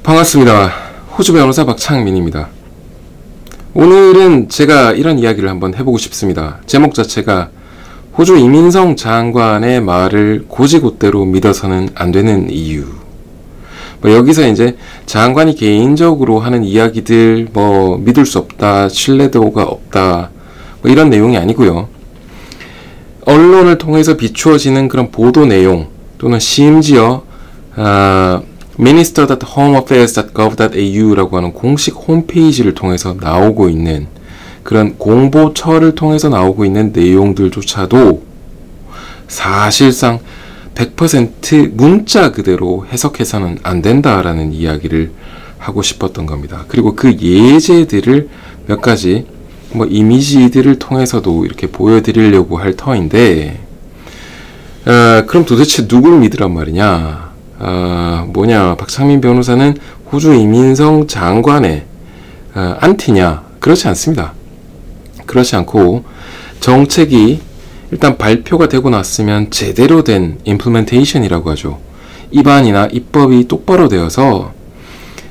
반갑습니다. 호주 변호사 박창민입니다. 오늘은 제가 이런 이야기를 한번 해보고 싶습니다. 제목 자체가 호주 이민성 장관의 말을 곧이곧대로 믿어서는 안 되는 이유. 여기서 이제 장관이 개인적으로 하는 이야기들, 믿을 수 없다, 신뢰도가 없다, 이런 내용이 아니고요. 언론을 통해서 비추어지는 그런 보도 내용, 또는 심지어 minister.homeaffairs.gov.au라고 하는 공식 홈페이지를 통해서 나오고 있는 그런 공보처를 통해서 나오고 있는 내용들조차도 사실상 100% 문자 그대로 해석해서는 안 된다라는 이야기를 하고 싶었던 겁니다. 그리고 그 예제들을 몇 가지 이미지들을 통해서도 이렇게 보여드리려고 할 터인데, 그럼 도대체 누굴 믿으란 말이냐? 박창민 변호사는 호주 이민성 장관의 안티냐? 그렇지 않습니다. 그렇지 않고 정책이 일단 발표가 되고 났으면 제대로 된 임플리멘테이션이라고 하죠. 입안이나 입법이 똑바로 되어서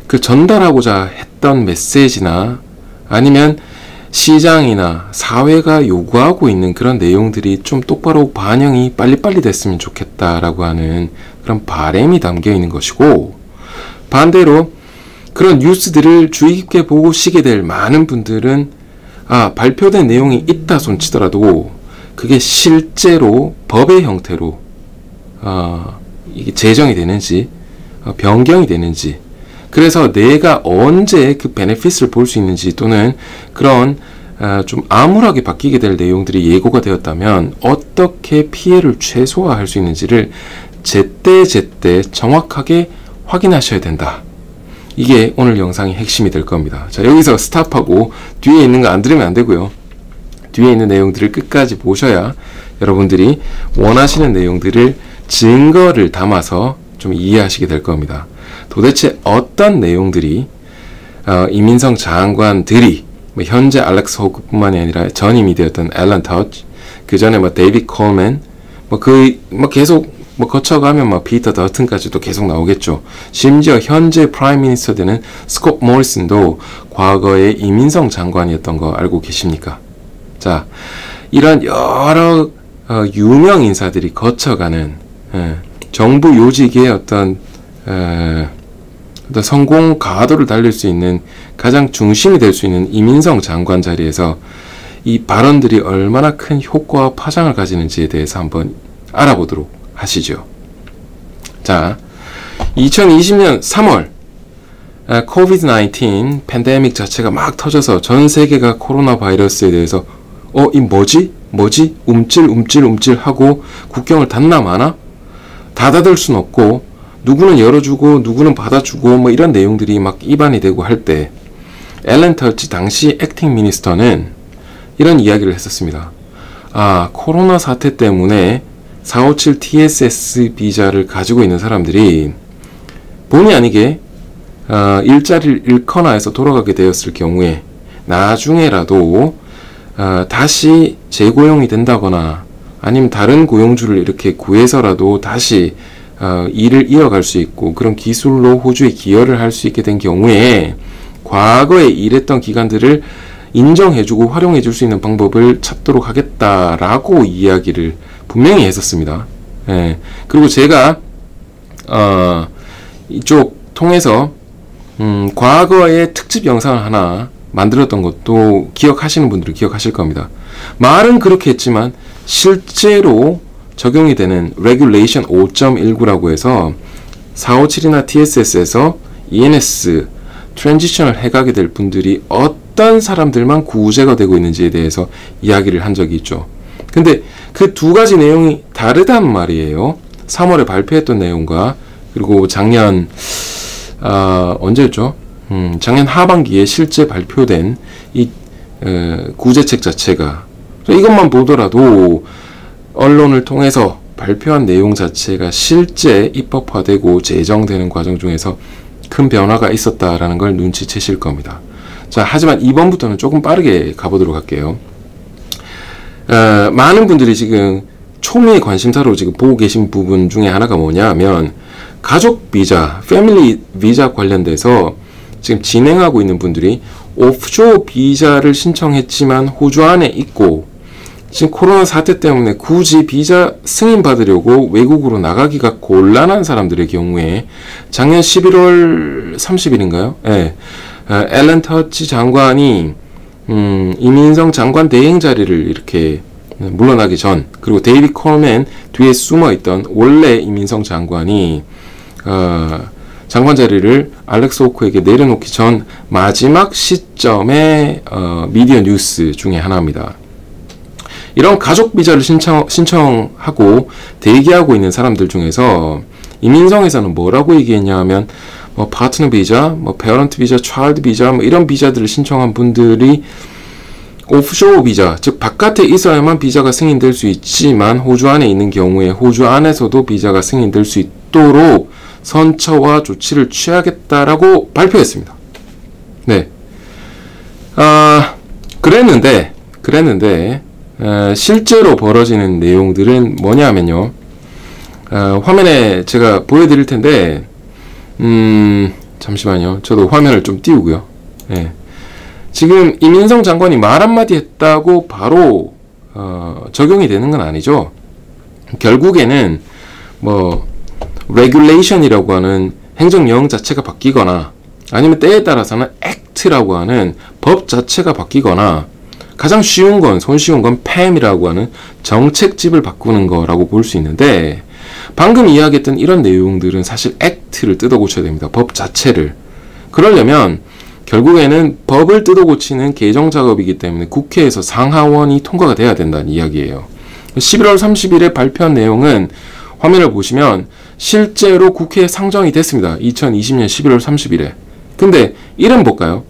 그 전달하고자 했던 메시지나 아니면 시장이나 사회가 요구하고 있는 그런 내용들이 좀 똑바로 반영이 빨리빨리 됐으면 좋겠다라고 하는 그런 바람이 담겨 있는 것이고, 반대로 그런 뉴스들을 주의 깊게 보시게 될 많은 분들은 발표된 내용이 있다 손치더라도 그게 실제로 법의 형태로 이게 제정이 되는지 변경이 되는지, 그래서 내가 언제 그 베네핏을 볼 수 있는지, 또는 그런 좀 암울하게 바뀌게 될 내용들이 예고가 되었다면 어떻게 피해를 최소화할 수 있는지를 제때 정확하게 확인하셔야 된다. 이게 오늘 영상의 핵심이 될 겁니다. 자, 여기서 스탑하고 뒤에 있는 거 안 들으면 안 되고요. 뒤에 있는 내용들을 끝까지 보셔야 여러분들이 원하시는 내용들을 증거를 담아서 좀 이해하시게 될 겁니다. 도대체 어떤 내용들이 이민성 장관들이 현재 알렉스 호크뿐만이 아니라 전임이 되었던 앨런 터치, 그 전에 데이빗 콜맨, 계속 거쳐가면 피터 더튼까지도 계속 나오겠죠. 심지어 현재 프라임 미니스터 되는 스콧 모리슨도 과거에 이민성 장관이었던 거 알고 계십니까? 자, 이런 여러 유명 인사들이 거쳐가는 정부 요직의 어떤 성공 가도를 달릴 수 있는 가장 중심이 될 수 있는 이민성 장관 자리에서 이 발언들이 얼마나 큰 효과와 파장을 가지는지에 대해서 한번 알아보도록 하시죠. 자, 2020년 3월 COVID-19 팬데믹 자체가 막 터져서 전 세계가 코로나 바이러스에 대해서 이 뭐지? 움찔 하고 국경을 닫나 마나? 닫아둘 순 없고 누구는 열어주고 누구는 받아주고 이런 내용들이 막 입안이 되고 할 때 앨런 터치 당시 액팅 미니스터는 이런 이야기를 했었습니다. 코로나 사태 때문에 457 TSS 비자를 가지고 있는 사람들이 본의 아니게 일자리를 잃거나 해서 돌아가게 되었을 경우에 나중에라도 다시 재고용이 된다거나 아니면 다른 고용주를 이렇게 구해서라도 다시 일을 이어갈 수 있고 그런 기술로 호주에 기여를 할 수 있게 된 경우에 과거에 일했던 기간들을 인정해주고 활용해줄 수 있는 방법을 찾도록 하겠다라고 이야기를 분명히 했었습니다. 그리고 제가 이쪽 통해서 과거에 특집 영상을 하나 만들었던 것도 기억하시는 분들은 기억하실 겁니다. 말은 그렇게 했지만 실제로 적용이 되는 Regulation 5.19라고 해서 457이나 TSS에서 ENS 트랜지션을 해가게 될 분들이 어떤 사람들만 구제가 되고 있는지에 대해서 이야기를 한 적이 있죠. 근데 그 두 가지 내용이 다르단 말이에요. 3월에 발표했던 내용과 그리고 작년 언제였죠? 작년 하반기에 실제 발표된 이 구제책 자체가, 이것만 보더라도 언론을 통해서 발표한 내용 자체가 실제 입법화되고 제정되는 과정 중에서 큰 변화가 있었다라는 걸 눈치채실 겁니다. 자, 하지만 이번부터는 조금 빠르게 가보도록 할게요. 많은 분들이 지금 초미의 관심사로 지금 보고 계신 부분 중에 하나가 뭐냐면 가족 비자, 패밀리 비자 관련돼서 지금 진행하고 있는 분들이 오프쇼어 비자를 신청했지만 호주 안에 있고 지금 코로나 사태 때문에 굳이 비자 승인 받으려고 외국으로 나가기가 곤란한 사람들의 경우에 작년 11월 30일인가요? 네. 앨런 터치 장관이 이민성 장관 대행 자리를 이렇게 물러나기 전, 그리고 데이비드 콜맨 뒤에 숨어있던 원래 이민성 장관이 장관 자리를 알렉스 호크에게 내려놓기 전 마지막 시점의 미디어 뉴스 중에 하나입니다. 이런 가족 비자를 신청하고 대기하고 있는 사람들 중에서 이민성에서는 뭐라고 얘기했냐 하면 뭐 파트너 비자, 뭐 페어런트 비자, 차일드 비자 뭐 이런 비자들을 신청한 분들이 오프쇼어 비자, 즉 바깥에 있어야만 비자가 승인될 수 있지만 호주 안에 있는 경우에 호주 안에서도 비자가 승인될 수 있도록 선처와 조치를 취하겠다라고 발표했습니다. 네. 그랬는데 실제로 벌어지는 내용들은 뭐냐면요. 화면에 제가 보여드릴 텐데, 잠시만요. 저도 화면을 좀 띄우고요. 네. 지금 이민성 장관이 말 한마디 했다고 바로 적용이 되는 건 아니죠. 결국에는 뭐 regulation이라고 하는 행정령 자체가 바뀌거나 아니면 때에 따라서는 act라고 하는 법 자체가 바뀌거나 가장 쉬운 건, 손쉬운 건 PAM이라고 하는 정책집을 바꾸는 거라고 볼 수 있는데 방금 이야기했던 이런 내용들은 사실 act를 뜯어 고쳐야 됩니다. 법 자체를. 그러려면 결국에는 법을 뜯어 고치는 개정 작업이기 때문에 국회에서 상하원이 통과가 돼야 된다는 이야기예요. 11월 30일에 발표한 내용은 화면을 보시면 실제로 국회에 상정이 됐습니다. 2020년 11월 30일에. 근데 이름 볼까요?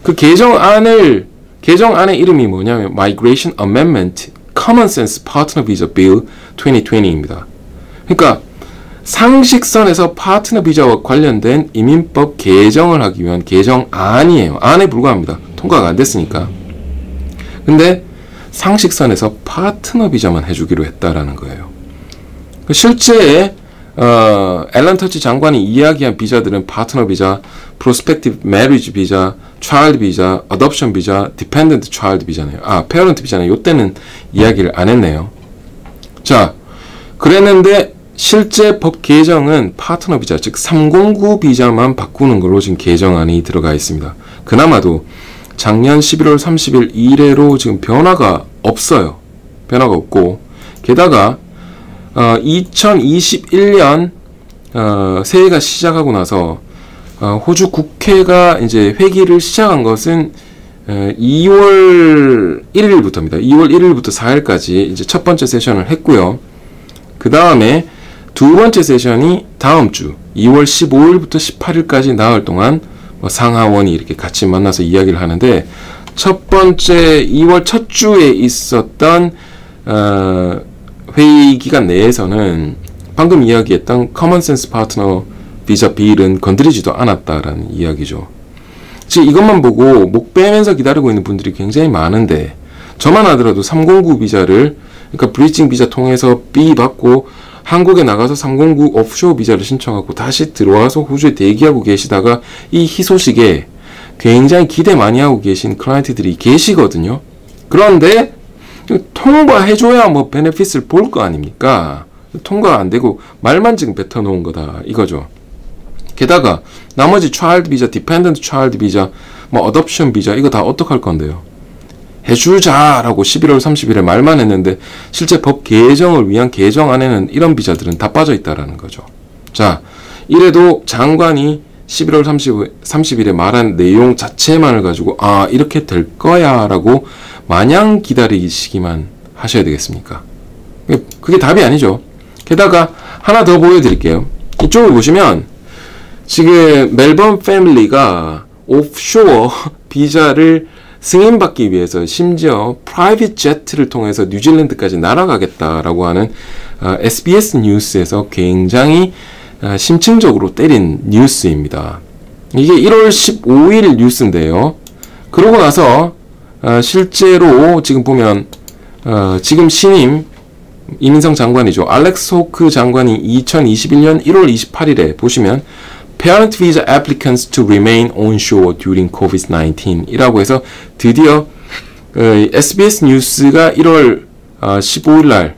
그 개정안의 이름이 뭐냐면 Migration Amendment Common Sense Partner Visa Bill 2020입니다. 그러니까 상식선에서 파트너 비자와 관련된 이민법 개정을 하기 위한 개정안이에요. 안에 불과합니다. 통과가 안 됐으니까. 근데 상식선에서 파트너 비자만 해주기로 했다라는 거예요. 실제 앨런 터치 장관이 이야기한 비자들은 파트너 비자, 프로스펙티브 매리지 비자, 차일드 비자, 어덥션 비자, 디펜던트 차일드 비자네요. 페어런트 비자는 요때는 이야기를 안 했네요. 자, 그랬는데 실제 법 개정은 파트너 비자, 즉 309 비자만 바꾸는 걸로 지금 개정안이 들어가 있습니다. 그나마도 작년 11월 30일 이래로 지금 변화가 없어요. 변화가 없고, 게다가 2021년 새해가 시작하고 나서 호주 국회가 이제 회기를 시작한 것은 2월 1일부터입니다. 2월 1일부터 4일까지 이제 첫 번째 세션을 했고요. 그 다음에 두 번째 세션이 다음 주 2월 15일부터 18일까지 나흘 동안 상하원이 이렇게 같이 만나서 이야기를 하는데, 첫 번째 2월 첫 주에 있었던 회의 기간 내에서는 방금 이야기했던 커먼센스 파트너 비자 빌은 건드리지도 않았다라는 이야기죠. 지금 이것만 보고 목 빼면서 기다리고 있는 분들이 굉장히 많은데, 저만 하더라도 309 비자를, 그러니까 브리징 비자 통해서 B 받고 한국에 나가서 309 오프쇼어 비자를 신청하고 다시 들어와서 호주에 대기하고 계시다가 이 희소식에 굉장히 기대 많이 하고 계신 클라이언트들이 계시거든요. 그런데 통과해줘야 뭐 베네핏을 볼 거 아닙니까? 통과가 안 되고 말만 지금 뱉어놓은 거다 이거죠. 게다가 나머지 차일드 비자, 디펜던트 차일드 비자, 뭐 어덥션 비자 이거 다 어떡할 건데요? 해주자라고 11월 30일에 말만 했는데 실제 법 개정을 위한 개정안에는 이런 비자들은 다 빠져 있다라는 거죠. 자, 이래도 장관이 11월 30일에 말한 내용 자체만을 가지고 이렇게 될 거야 라고 마냥 기다리시기만 하셔야 되겠습니까? 그게 답이 아니죠. 게다가 하나 더 보여드릴게요. 이쪽을 보시면 지금 멜번 패밀리가 오프쇼어 비자를 승인받기 위해서 심지어 프라이빗 제트를 통해서 뉴질랜드까지 날아가겠다라고 하는 SBS 뉴스에서 굉장히 심층적으로 때린 뉴스입니다. 이게 1월 15일 뉴스인데요. 그러고 나서 실제로 지금 보면 지금 신임 이민성 장관이죠. 알렉스 호크 장관이 2021년 1월 28일에 보시면 Parent visa applicants to remain onshore during COVID-19 이라고 해서 드디어 SBS 뉴스가 1월 15일 날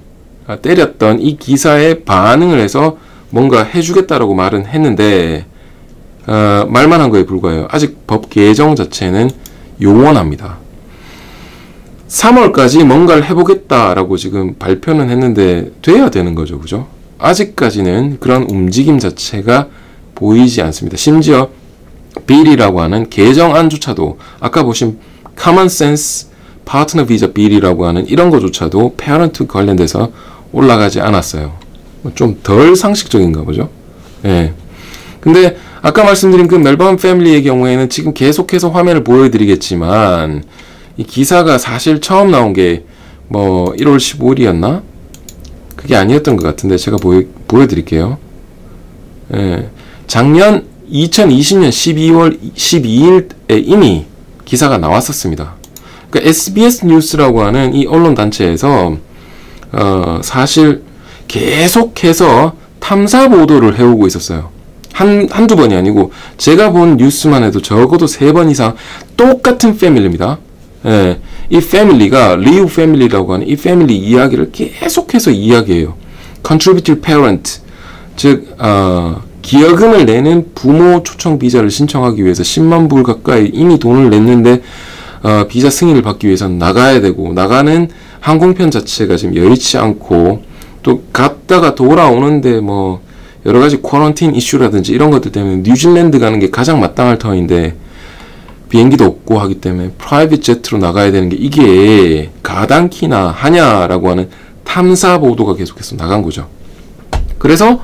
때렸던 이 기사에 반응을 해서 뭔가 해주겠다라고 말은 했는데 말만 한 거에 불과해요. 아직 법 개정 자체는 요원합니다. 3월까지 뭔가를 해보겠다라고 지금 발표는 했는데 돼야 되는 거죠. 그죠? 아직까지는 그런 움직임 자체가 보이지 않습니다. 심지어 빌이라고 하는 개정안조차도 아까 보신 Common Sense 파트너 비자 빌이라고 하는 이런 거조차도 페어런트 관련돼서 올라가지 않았어요. 좀 덜 상식적인가 보죠. 예. 근데 아까 말씀드린 그 멜번 패밀리의 경우에는 지금 계속해서 화면을 보여드리겠지만 이 기사가 사실 처음 나온 게 뭐 1월 15일이었나? 그게 아니었던 것 같은데 제가 보여드릴게요. 예. 작년 2020년 12월 12일에 이미 기사가 나왔었습니다. 그러니까 SBS 뉴스라고 하는 이 언론단체에서 사실 계속해서 탐사 보도를 해오고 있었어요. 한두 번이 아니고 제가 본 뉴스만 해도 적어도 3번 이상 똑같은 패밀리입니다. 예, 이 패밀리가 리우 패밀리라고 하는 이 패밀리 이야기를 계속해서 이야기해요. Contributing Parent, 즉 기여금을 내는 부모 초청 비자를 신청하기 위해서 10만 불 가까이 이미 돈을 냈는데 비자 승인을 받기 위해서는 나가야 되고 나가는 항공편 자체가 지금 여의치 않고 또 갔다가 돌아오는데 뭐 여러 가지 쿼런틴 이슈라든지 이런 것들 때문에 뉴질랜드 가는 게 가장 마땅할 터인데 비행기도 없고 하기 때문에 프라이빗 제트로 나가야 되는 게 이게 가당키나 하냐라고 하는 탐사 보도가 계속해서 나간 거죠. 그래서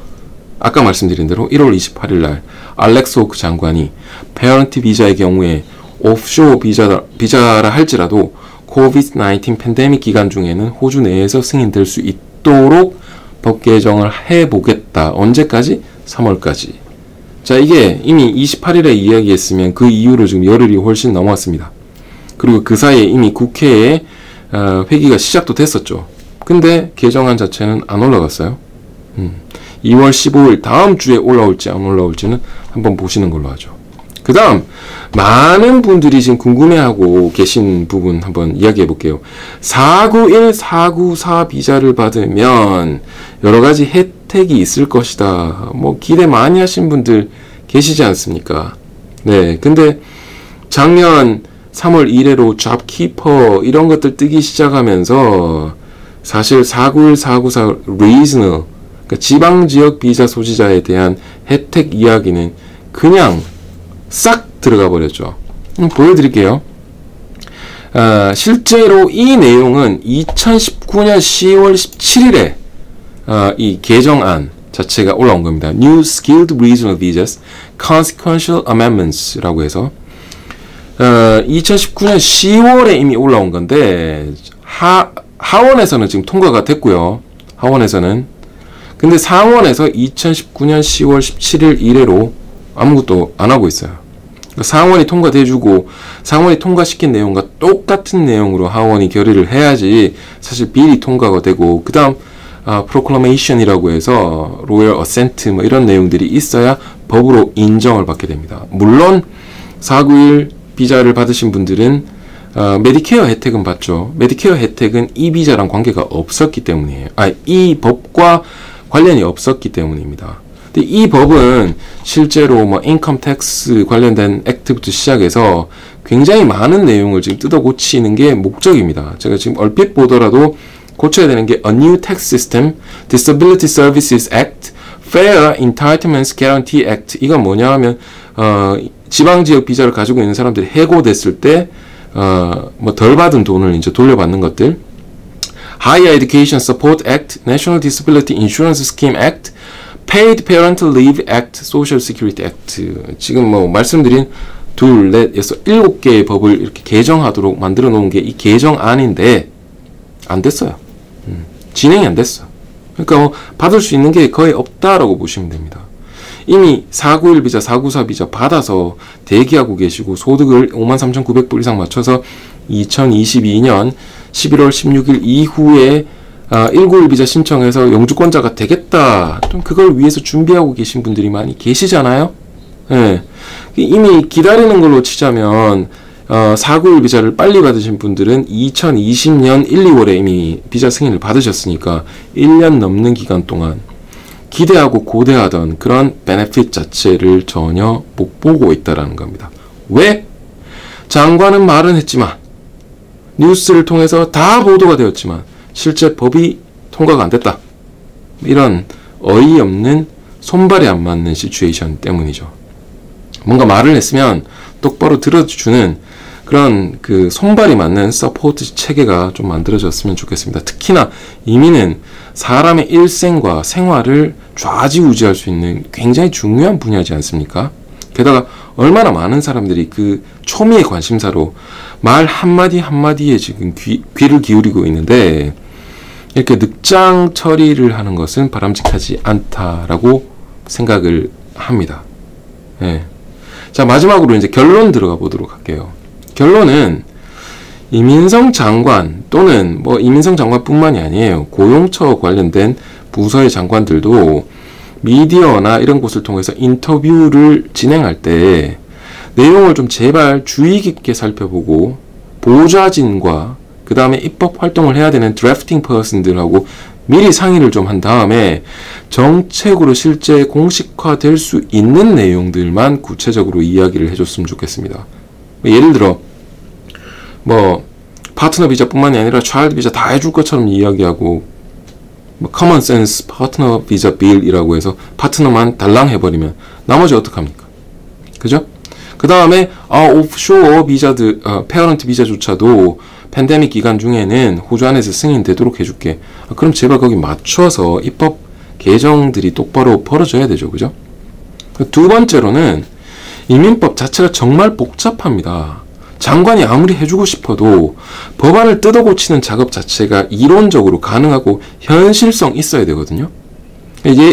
아까 말씀드린 대로 1월 28일 날 알렉스 호크 장관이 페어런트 비자의 경우에 오프쇼어 비자라 할지라도 코비드-19 팬데믹 기간 중에는 호주 내에서 승인될 수 있도록 법 개정을 해보겠다. 언제까지? 3월까지. 자, 이게 이미 28일에 이야기했으면 그 이후로 지금 열흘이 훨씬 넘었습니다. 그리고 그 사이에 이미 국회에 회기가 시작도 됐었죠. 근데 개정안 자체는 안 올라갔어요. 2월 15일 다음 주에 올라올지 안 올라올지는 한번 보시는 걸로 하죠. 그 다음 많은 분들이 지금 궁금해하고 계신 부분 한번 이야기해 볼게요. 491, 494 비자를 받으면 여러 가지 혜택이 있을 것이다. 뭐 기대 많이 하신 분들 계시지 않습니까? 네, 근데 작년 3월 1회로 잡키퍼 이런 것들 뜨기 시작하면서 사실 491, 494 리즈널 그러니까 지방지역 비자 소지자에 대한 혜택 이야기는 그냥 싹 들어가 버렸죠. 보여드릴게요. 실제로 이 내용은 2019년 10월 17일에 이 개정안 자체가 올라온 겁니다. New Skilled Regional Visas Consequential Amendments라고 해서 2019년 10월에 이미 올라온 건데 하원에서는 지금 통과가 됐고요. 하원에서는. 근데 상원에서 2019년 10월 17일 이래로 아무것도 안 하고 있어요. 상원이 통과돼주고 상원이 통과시킨 내용과 똑같은 내용으로 하원이 결의를 해야지 사실 빌이 통과가 되고 그 다음 프로클레이션이라고 해서 로열 어센트 뭐 이런 내용들이 있어야 법으로 인정을 받게 됩니다. 물론 491 비자를 받으신 분들은 메디케어 혜택은 받죠. 메디케어 혜택은 이 비자랑 관계가 없었기 때문이에요. 이 법과 관련이 없었기 때문입니다. 근데 이 법은 실제로 뭐 인컴 텍스 관련된 액트부터 시작해서 굉장히 많은 내용을 지금 뜯어 고치는 게 목적입니다. 제가 지금 얼핏 보더라도 고쳐야 되는 게 A New Tax System, Disability Services Act, Fair Entitlements Guarantee Act. 이건 뭐냐 하면 지방지역 비자를 가지고 있는 사람들이 해고됐을 때 뭐 덜 받은 돈을 이제 돌려받는 것들. Higher Education Support Act, National Disability Insurance Scheme Act, Paid Parental Leave Act, Social Security Act. 지금 뭐 말씀드린 2, 4, 6, 7개의 법을 이렇게 개정하도록 만들어 놓은 게 이 개정안인데 안 됐어요. 진행이 안 됐어. 그러니까 뭐 받을 수 있는 게 거의 없다라고 보시면 됩니다. 이미 491 비자, 494 비자 받아서 대기하고 계시고 소득을 53,900불 이상 맞춰서 2022년 11월 16일 이후에 191 비자 신청해서 영주권자가 되겠다. 좀 그걸 위해서 준비하고 계신 분들이 많이 계시잖아요. 예. 이미 기다리는 걸로 치자면 491 비자를 빨리 받으신 분들은 2020년 1, 2월에 이미 비자 승인을 받으셨으니까 1년 넘는 기간 동안 기대하고 고대하던 그런 베네핏 자체를 전혀 못 보고 있다라는 겁니다. 왜? 장관은 말은 했지만 뉴스를 통해서 다 보도가 되었지만 실제 법이 통과가 안 됐다. 이런 어이없는 손발이 안 맞는 시츄에이션 때문이죠. 뭔가 말을 했으면 똑바로 들어주는 그런 그 손발이 맞는 서포트 체계가 좀 만들어졌으면 좋겠습니다. 특히나 이민은 사람의 일생과 생활을 좌지우지할 수 있는 굉장히 중요한 분야지 않습니까? 게다가 얼마나 많은 사람들이 그 초미의 관심사로 말 한마디 한마디에 지금 귀를 기울이고 있는데 이렇게 늑장 처리를 하는 것은 바람직하지 않다라고 생각을 합니다. 예. 자, 마지막으로 이제 결론 들어가 보도록 할게요. 결론은 이민성 장관 또는 뭐 이민성 장관뿐만이 아니에요. 고용처 관련된 부서의 장관들도 미디어나 이런 곳을 통해서 인터뷰를 진행할 때 내용을 좀 제발 주의 깊게 살펴보고 보좌진과 그 다음에 입법 활동을 해야 되는 드래프팅 퍼슨들하고 미리 상의를 좀 한 다음에 정책으로 실제 공식화될 수 있는 내용들만 구체적으로 이야기를 해줬으면 좋겠습니다. 예를 들어 뭐 파트너 비자뿐만이 아니라 차일드 비자 다 해줄 것처럼 이야기하고 뭐 커먼 센스 파트너 비자 빌이라고 해서 파트너만 달랑 해버리면 나머지 어떡합니까? 그죠? 그 다음에 오프쇼어 비자들 페어런트 비자조차도 팬데믹 기간 중에는 호주 안에서 승인되도록 해줄게. 그럼 제발 거기 맞춰서 입법 개정들이 똑바로 벌어져야 되죠. 그죠? 두 번째로는 이민법 자체가 정말 복잡합니다. 장관이 아무리 해주고 싶어도 법안을 뜯어 고치는 작업 자체가 이론적으로 가능하고 현실성 있어야 되거든요.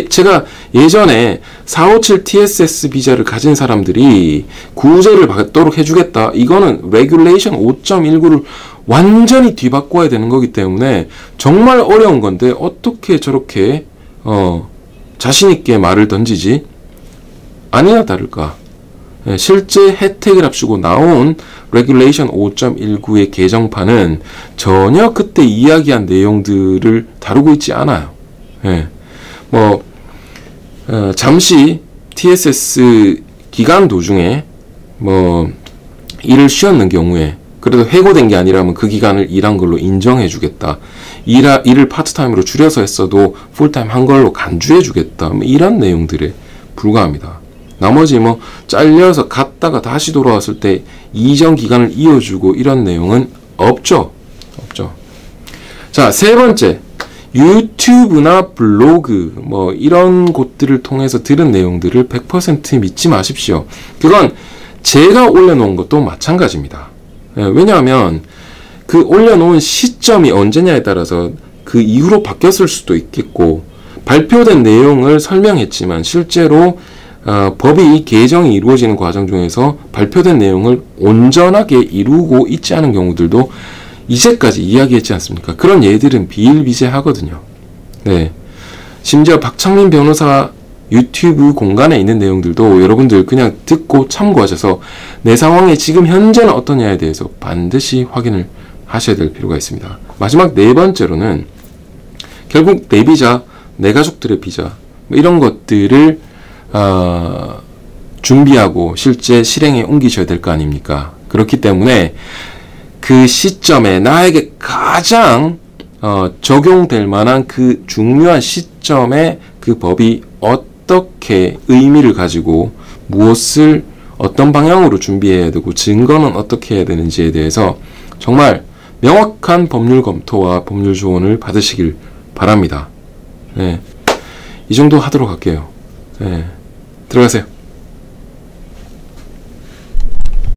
제가 예전에 457 TSS 비자를 가진 사람들이 구제를 받도록 해주겠다. 이거는 레귤레이션 5.19를 완전히 뒤바꿔야 되는 거기 때문에 정말 어려운 건데 어떻게 저렇게 자신있게 말을 던지지? 아니나 다를까. 실제 혜택을 앞두고 나온 레귤레이션 5.19의 개정판은 전혀 그때 이야기한 내용들을 다루고 있지 않아요. 잠시 TSS 기간 도중에 일을 쉬었는 경우에 그래도 해고된 게 아니라면 그 기간을 일한 걸로 인정해주겠다. 일을 파트타임으로 줄여서 했어도 풀타임 한 걸로 간주해주겠다. 이런 내용들에 불과합니다. 나머지 잘려서 갔다가 다시 돌아왔을 때 이전 기간을 이어주고 이런 내용은 없죠. 자, 세 번째. 유튜브나 블로그 이런 곳들을 통해서 들은 내용들을 100% 믿지 마십시오. 그건 제가 올려놓은 것도 마찬가지입니다. 왜냐하면 그 올려놓은 시점이 언제냐에 따라서 그 이후로 바뀌었을 수도 있겠고 발표된 내용을 설명했지만 실제로 법이 개정이 이루어지는 과정 중에서 발표된 내용을 온전하게 이루고 있지 않은 경우들도 이제까지 이야기했지 않습니까? 그런 예들은 비일비재하거든요. 네. 심지어 박창민 변호사 유튜브 공간에 있는 내용들도 여러분들 그냥 듣고 참고하셔서 내 상황에 지금 현재는 어떠냐에 대해서 반드시 확인을 하셔야 될 필요가 있습니다. 마지막 네 번째로는 결국 내 비자, 내 가족들의 비자 이런 것들을 준비하고 실제 실행에 옮기셔야 될 거 아닙니까? 그렇기 때문에 그 시점에 나에게 가장 적용될 만한 그 중요한 시점에 그 법이 어떻게 의미를 가지고 무엇을 어떤 방향으로 준비해야 되고 증거는 어떻게 해야 되는지에 대해서 정말 명확한 법률 검토와 법률 조언을 받으시길 바랍니다. 네. 이 정도 하도록 할게요. 네. 들어가세요.